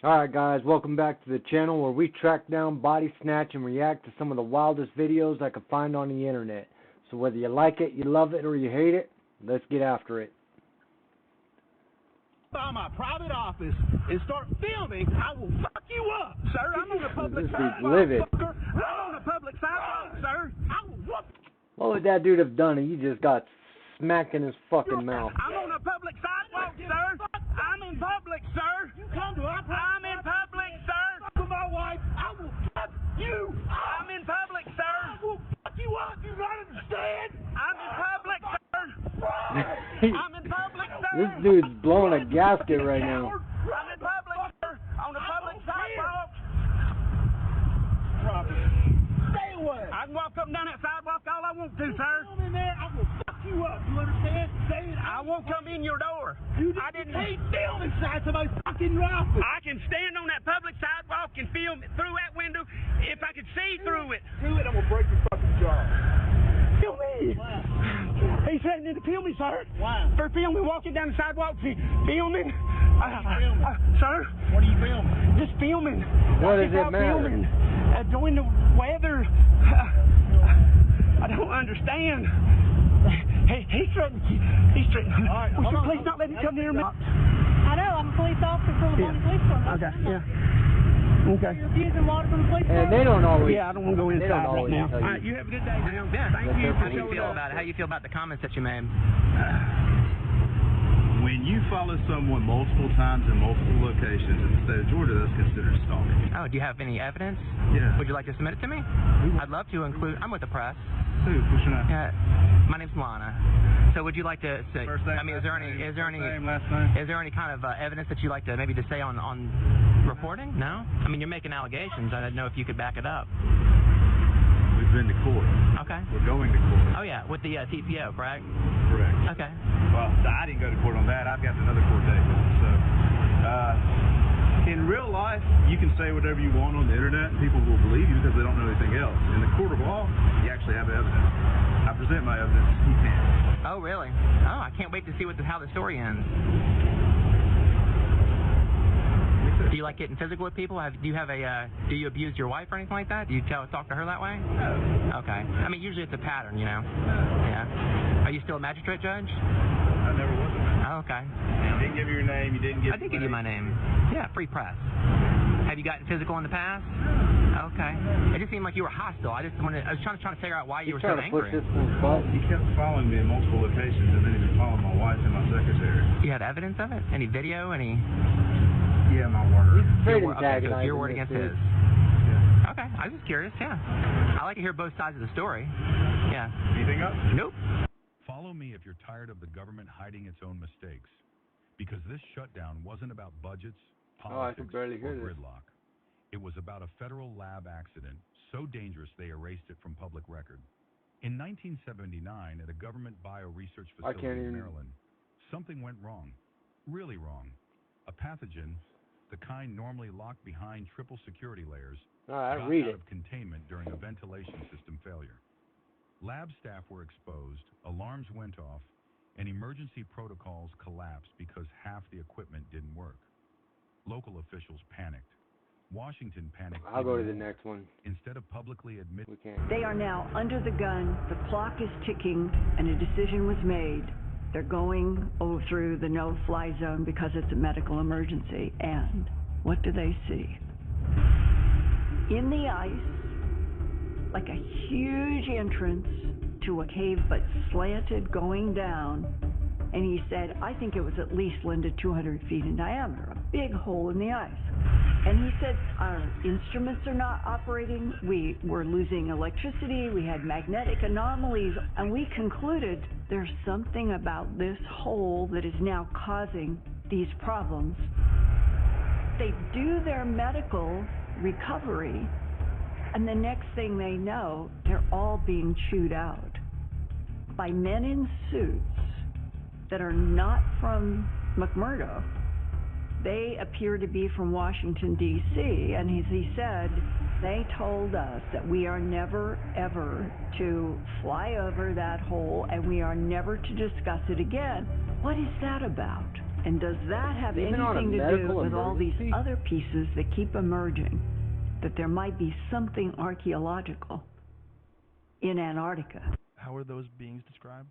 Alright guys, welcome back to the channel where we track down, body snatch, and react to some of the wildest videos I could find on the internet. So whether you like it, you love it, or you hate it, let's get after it. By my private office and start filming, I will fuck you up, sir. I'm on the public sidewalk, fucker. I'm on the public sidewalk, sir. I will whoop. What would that dude have done if he just got smacked in his fucking mouth? I'm on the public sidewalk, sir. I'm in public, sir. You come to our I'm in public, sir. To my wife, I will fuck you. I'm in public, sir. I will fuck you up. You don't understand? I'm in public, sir. I'm in public, sir. This dude's blowing a gasket right now. I'm in public, sir. On the public sidewalk. Stay away. I can walk up and down that sidewalk all I want to, sir. Come in there, I will fuck you up. You understand? I won't come in your door. I didn't film inside somebody's fucking office. I can stand on that public sidewalk and film through that window if I could see through it. Through it, I'm gonna break your fucking jaw. Film me. Wow. He's threatening to film me, sir. Why? For filming, walking down the sidewalk, filming. Sir? What are you filming? Just filming. What does it matter? Filming. During the weather. I don't understand. He's threatening. He's threatening. All right, would you please not let him come near me? I know. I'm a police officer from the Bonnie Police Department. Okay. Yeah. Okay. You're abusing water from the police And department? they don't always. Yeah, I don't want to go inside right now. All right, you have a good day, man. Yeah, thank you. How do you feel about it? How do you feel about the comments that you made? When you follow someone multiple times in multiple locations in the state of Georgia, that's considered stalking. Oh, do you have any evidence? Yeah. Would you like to submit it to me? I'd love to include. I'm with the press. Who? What's your name? Yeah, my name's Lana. So would you like to say? First name, I mean, is there any last name? is there any kind of evidence that you'd like to maybe to say on reporting? No. I mean, you're making allegations. I didn't know if you could back it up. We've been to court. Okay. We're going to court. Oh yeah, with the TPO, correct? Correct. Okay. Well, I didn't go to court on that. I've got another court date. So, in real life, you can say whatever you want on the internet, and people will believe you because they don't know anything else. In the court of law, you actually have evidence. I present my evidence. You can't. Oh really? Oh, I can't wait to see how the story ends. Do you like getting physical with people? Do you abuse your wife or anything like that? Do you talk to her that way? No. Okay. I mean, usually it's a pattern, you know. Yeah. Are you still a magistrate judge? I never was a man. Oh, okay. You didn't give me your name. You didn't give. I did give you my name. Yeah, free press. Have you gotten physical in the past? Okay. It just seemed like you were hostile. I was trying to figure out why you were so angry. He kept following me in multiple locations, and then he was following my wife and my secretary. You had evidence of it? Any video? Any? Yeah, my word. Your word against his. Yeah. Okay, I was just curious, yeah. I like to hear both sides of the story. Yeah. Anything else? Nope. Follow me if you're tired of the government hiding its own mistakes. Because this shutdown wasn't about budgets, politics, or gridlock. It was about a federal lab accident so dangerous they erased it from public record. In 1979, at a government bio-research facility in Maryland, something went wrong. Really wrong. A pathogen, the kind normally locked behind triple security layers, got out of containment during a ventilation system failure. Lab staff were exposed, alarms went off, and emergency protocols collapsed because half the equipment didn't work. Local officials panicked. Washington panicked. I'll go to the next one. Instead of publicly admitting. They are now under the gun, the clock is ticking, and a decision was made. They're going through the no-fly zone because it's a medical emergency. And what do they see? In the ice, like a huge entrance to a cave but slanted going down. And he said, I think it was at least, Linda, 200 feet in diameter, a big hole in the ice. And he said, our instruments are not operating, we were losing electricity, we had magnetic anomalies, and we concluded there's something about this hole that is now causing these problems. They do their medical recovery, and the next thing they know, they're all being chewed out by men in suits that are not from McMurdo. They appear to be from Washington, D.C., and as he said, they told us that we are never, ever to fly over that hole, and we are never to discuss it again. What is that about? And does that have Even anything to do with all these emergency? other pieces that keep emerging, that there might be something archaeological in Antarctica? How are those beings described?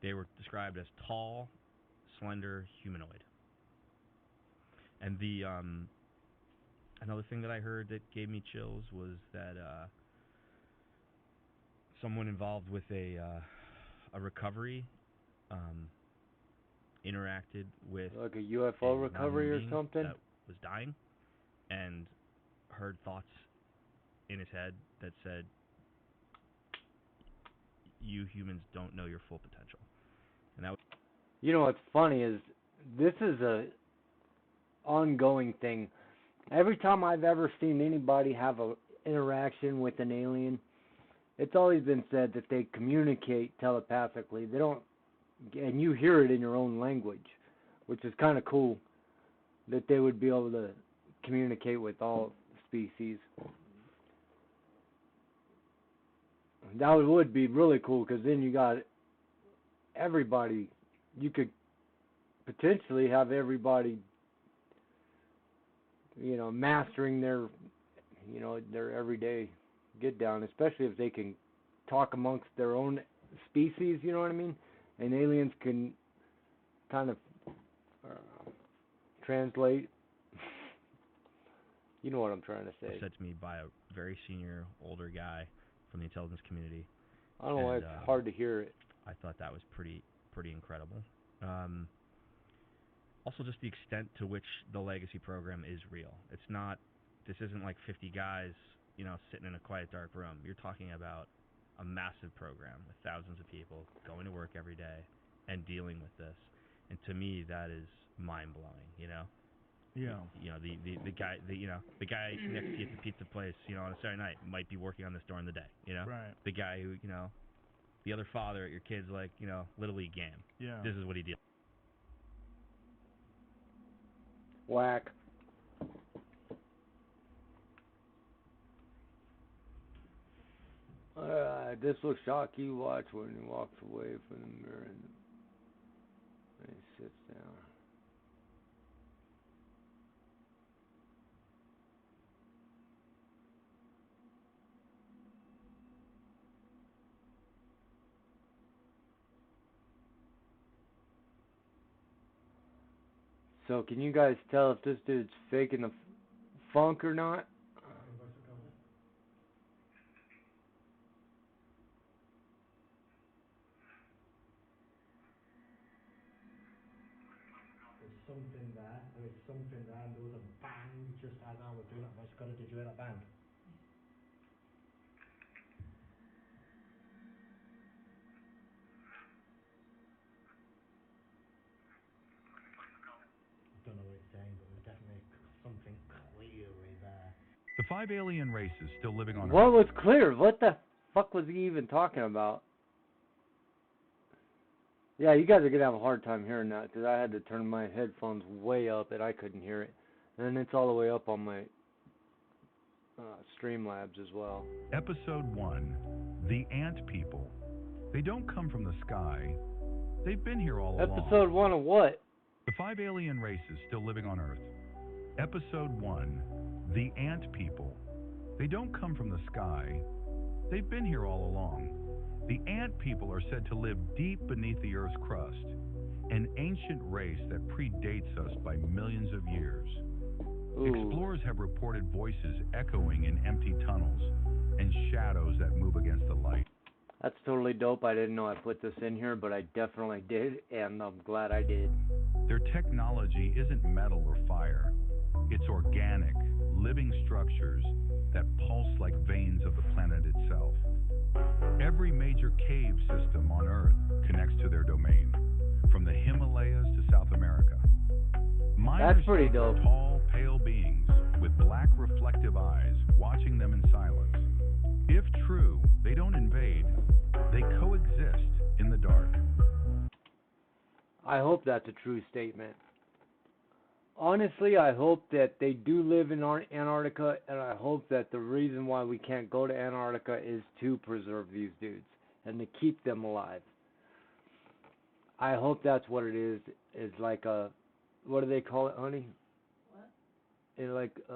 They were described as tall, slender, humanoid. And the another thing that I heard that gave me chills was that someone involved with a recovery interacted with like a UFO recovery or something that was dying, and heard thoughts in his head that said, "You humans don't know your full potential." And that was, you know what's funny is this is a ongoing thing. Every time I've ever seen anybody have a interaction with an alien, it's always been said that they communicate telepathically. They don't, and you hear it in your own language, which is kind of cool that they would be able to communicate with all species. That would be really cool, because then you got everybody. You could potentially have everybody, mastering their, their everyday get down, especially if they can talk amongst their own species, you know what I mean? And aliens can kind of translate. You know what I'm trying to say. said to me by a very senior, older guy from the intelligence community. I don't know why it's hard to hear it. I thought that was pretty incredible. Also, just the extent to which the legacy program is real. This isn't like 50 guys, sitting in a quiet, dark room. You're talking about a massive program with thousands of people going to work every day and dealing with this. And to me, that is mind-blowing, Yeah. The guy next to you at the pizza place, on a Saturday night might be working on this during the day, Right. The guy who, the other father at your kid's Little League game. Yeah. This is what he deals. Whack. This will shock you. Watch when he walks away from the mirror and he sits down. So can you guys tell if this dude's faking the funk or not? Something there, and there was a bang just as I was doing that voice recorder. Did you hear that bang? I don't know what it's saying, but there's definitely something clearly there. The 5 alien races still living on Earth. What was clear? What the fuck was he even talking about? Yeah, you guys are going to have a hard time hearing that, because I had to turn my headphones way up and I couldn't hear it. And it's all the way up on my Streamlabs as well. Episode 1, The Ant People. They don't come from the sky. They've been here all along. Episode 1 of what? The 5 alien races still living on Earth. Episode 1, The Ant People. They don't come from the sky. They've been here all along. The ant people are said to live deep beneath the Earth's crust, an ancient race that predates us by millions of years. Ooh. Explorers have reported voices echoing in empty tunnels and shadows that move against the light. That's totally dope. I didn't know I put this in here, but I definitely did, and I'm glad I did. Their technology isn't metal or fire. It's organic, living structures that pulse like veins of the planet itself. Every major cave system on Earth connects to their domain, from the Himalayas to South America. That's pretty dope. Are tall, pale beings with black reflective eyes watching them in silence. If true, they don't invade, they coexist in the dark. I hope that's a true statement. Honestly, I hope that they do live in Antarctica, and I hope that the reason why we can't go to Antarctica is to preserve these dudes and to keep them alive. I hope that's what it is like a what do they call it, honey? What? In like I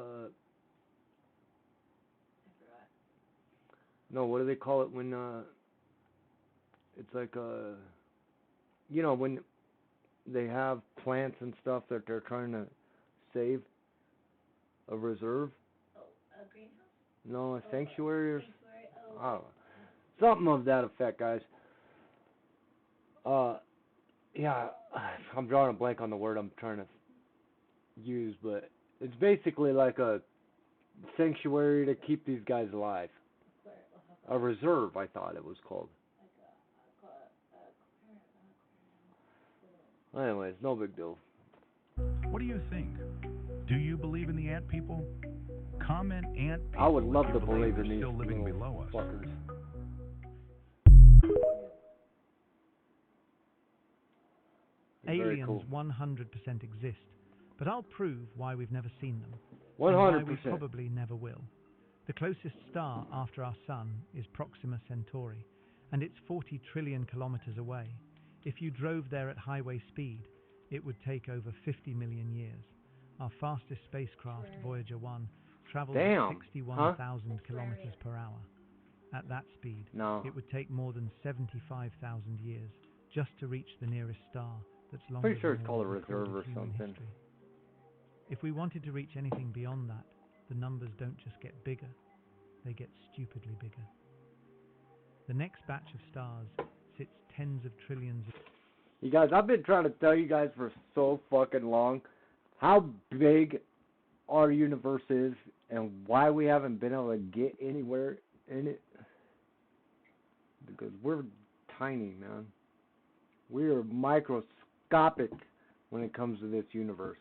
forgot. no, what do they call it when it's like you know, when they have plants and stuff that they're trying to save, a reserve? Oh, a greenhouse? No, a sanctuary or sanctuary. I don't know. Something of that effect, guys. Yeah, I'm drawing a blank on the word I'm trying to use, but it's basically like a sanctuary to keep these guys alive. A reserve, I thought it was called. Anyways, no big deal. What do you think? Do you believe in the ant people? Comment ant people. I would love if to you believe in they're these still living little below us. fuckers. Aliens cool. 100% exist, but I'll prove why we've never seen them. 100%. And why we probably never will. The closest star after our sun is Proxima Centauri, and it's 40 trillion kilometers away. If you drove there at highway speed, it would take over 50 million years. Our fastest spacecraft, Voyager 1, travels at 61,000 kilometers per hour. At that speed, it would take more than 75,000 years just to reach the nearest star that's longer Pretty sure than it's all called a reserve or human something. history. If we wanted to reach anything beyond that, the numbers don't just get bigger, they get stupidly bigger. The next batch of stars sits tens of trillions of... You guys, I've been trying to tell you guys for so fucking long how big our universe is and why we haven't been able to get anywhere in it. Because we're tiny, man. We are microscopic when it comes to this universe.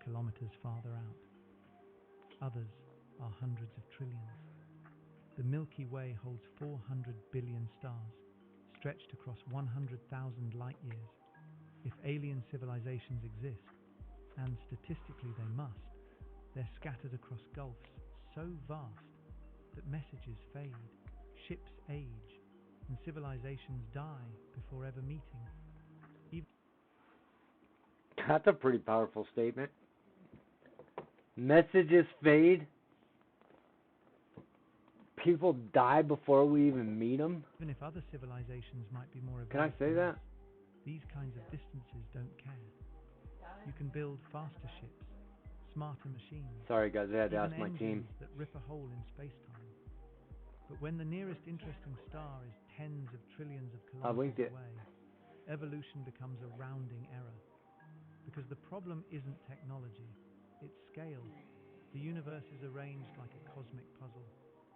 Kilometers farther out. Others are hundreds of trillions. The Milky Way holds 400 billion stars, stretched across 100,000 light years. If alien civilizations exist, and statistically they must, they're scattered across gulfs so vast that messages fade, ships age, and civilizations die before ever meeting. That's a pretty powerful statement. Messages fade. People die before we even meet them. Even if other civilizations might be more advanced. Can I say that? These kinds of distances don't care. You can build faster ships, smarter machines. Sorry guys, I had to ask my team. That rip a hole in space-time. But when the nearest interesting star is tens of trillions of kilometers away, evolution becomes a rounding error. Because the problem isn't technology, it's scale. The universe is arranged like a cosmic puzzle.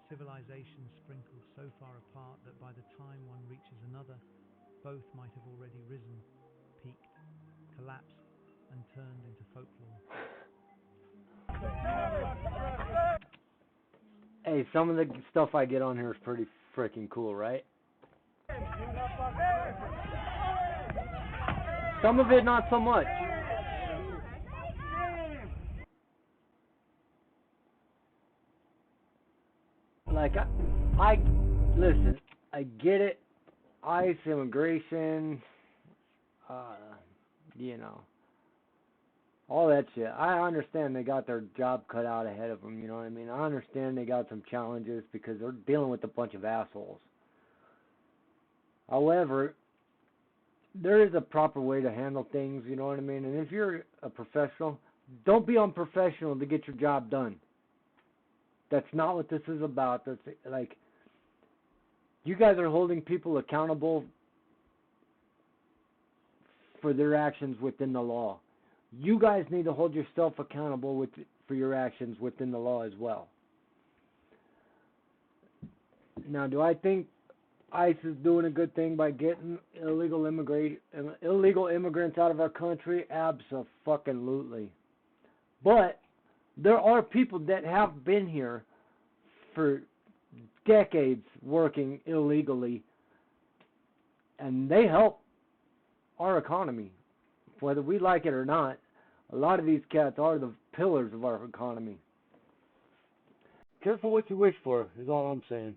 Civilizations sprinkled so far apart that by the time one reaches another, both might have already risen, peaked, collapsed, and turned into folklore. Hey, some of the stuff I get on here is pretty freaking cool, right? Some of it not so much. Like, I listen, I get it. ICE, immigration, you know, all that shit. I understand they got their job cut out ahead of them, you know what I mean? I understand they got some challenges because they're dealing with a bunch of assholes. However, there is a proper way to handle things, you know what I mean? And if you're a professional, don't be unprofessional to get your job done. That's not what this is about. That's like, you guys are holding people accountable for their actions within the law. You guys need to hold yourself accountable for your actions within the law as well. Now, do I think ICE is doing a good thing by getting illegal immigrants out of our country? Abso-fucking-lutely. But there are people that have been here for decades working illegally, and they help our economy. Whether we like it or not, a lot of these cats are the pillars of our economy. Careful what you wish for, is all I'm saying.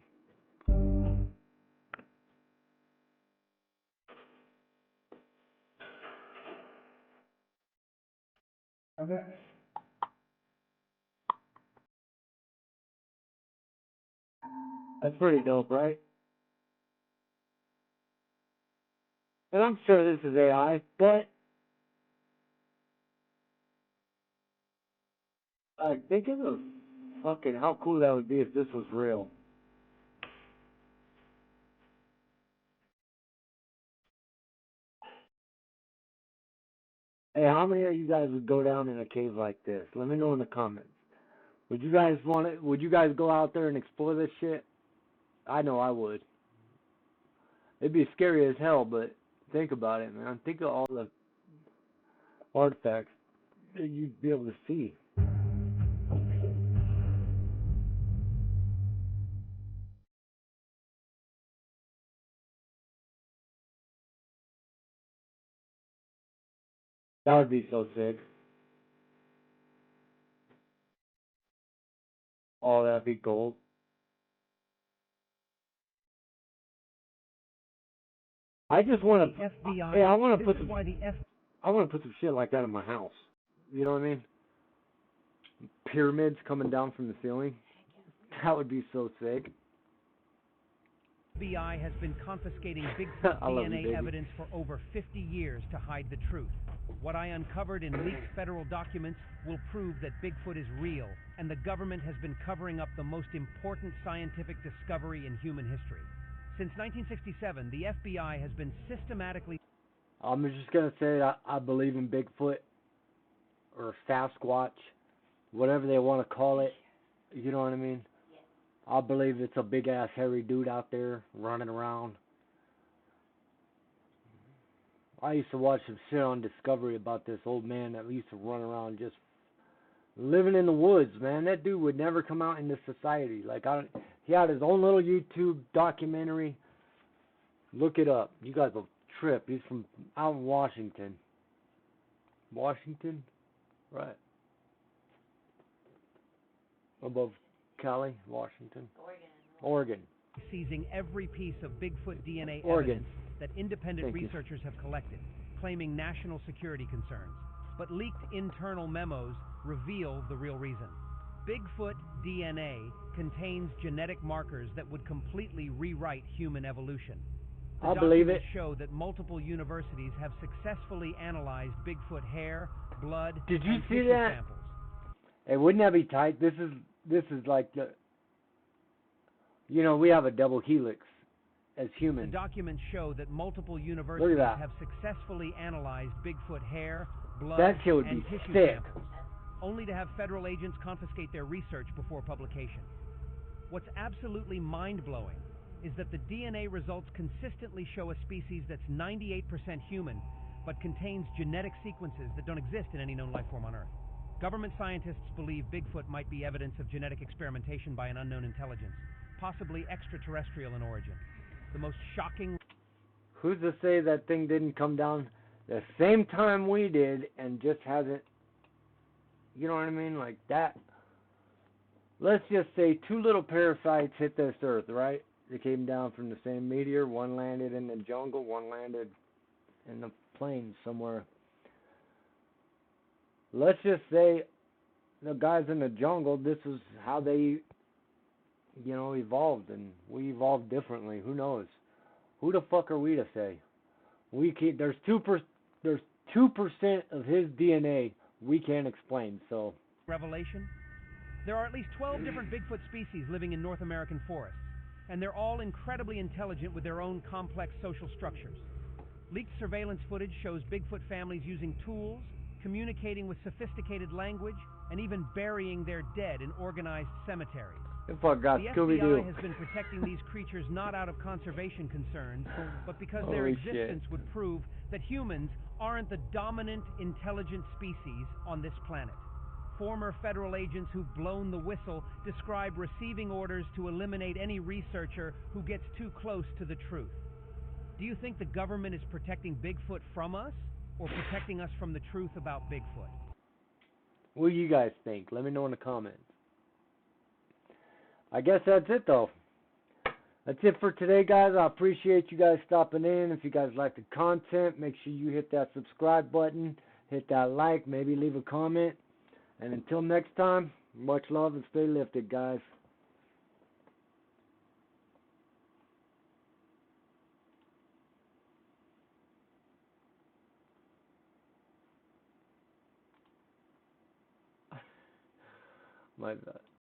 Okay. That's pretty dope, right? And I'm sure this is AI, but think of the fucking how cool that would be if this was real. Hey, how many of you guys would go down in a cave like this? Let me know in the comments. Would you guys want it? Would you guys go out there and explore this shit? I know I would. It'd be scary as hell, but think about it, man. Think of all the artifacts that you'd be able to see. That would be so sick. Oh, that'd be gold. I just want to. FBI. Hey, I want to put some. I want to put some shit like that in my house. You know what I mean? Pyramids coming down from the ceiling. That would be so sick. FBI has been confiscating Bigfoot DNA evidence for over 50 years to hide the truth. What I uncovered in leaked federal documents will prove that Bigfoot is real, and the government has been covering up the most important scientific discovery in human history. Since 1967, the FBI has been systematically... I'm just going to say I believe in Bigfoot, or Sasquatch, whatever they want to call it. You know what I mean? I believe it's a big-ass hairy dude out there running around. I used to watch some shit on Discovery about this old man that used to run around just living in the woods, man. That dude would never come out into society. He had his own little YouTube documentary. Look it up. You guys will trip. He's from out in Washington. Washington? Right. Above Cali, Washington. Oregon. Seizing every piece of Bigfoot DNA evidence that independent researchers have collected, claiming national security concerns. But leaked internal memos reveal the real reason. Bigfoot DNA contains genetic markers that would completely rewrite human evolution. The documents show that multiple universities have successfully analyzed Bigfoot hair, blood, and tissue samples. Hey, wouldn't that be tight? This is like the, you know, we have a double helix as humans. The documents show that multiple universities have successfully analyzed Bigfoot hair, blood, and tissue samples, only to have federal agents confiscate their research before publication. What's absolutely mind-blowing is that the DNA results consistently show a species that's 98% human, but contains genetic sequences that don't exist in any known life form on Earth. Government scientists believe Bigfoot might be evidence of genetic experimentation by an unknown intelligence, possibly extraterrestrial in origin. The most shocking... Who's to say that thing didn't come down the same time we did and just hasn't... You know what I mean? Like that. Let's just say two little parasites hit this Earth, right? They came down from the same meteor. One landed in the jungle, one landed in the plains somewhere. Let's just say the guys in the jungle, this is how they, you know, evolved, and we evolved differently. Who knows? Who the fuck are we to say? There's 2% of his DNA we can't explain. So revelation? There are at least 12 different Bigfoot species living in North American forests, and they're all incredibly intelligent with their own complex social structures. Leaked surveillance footage shows Bigfoot families using tools, communicating with sophisticated language, and even burying their dead in organized cemeteries. The FBI has been protecting these creatures not out of conservation concerns, but because their existence would prove that humans aren't the dominant intelligent species on this planet. Former federal agents who've blown the whistle describe receiving orders to eliminate any researcher who gets too close to the truth. Do you think the government is protecting Bigfoot from us, or protecting us from the truth about Bigfoot? What do you guys think? Let me know in the comments. I guess that's it, though. That's it for today, guys. I appreciate you guys stopping in. If you guys like the content, make sure you hit that subscribe button. Hit hit that like, maybe leave a comment. And until next time, much love and stay lifted, guys. My bad.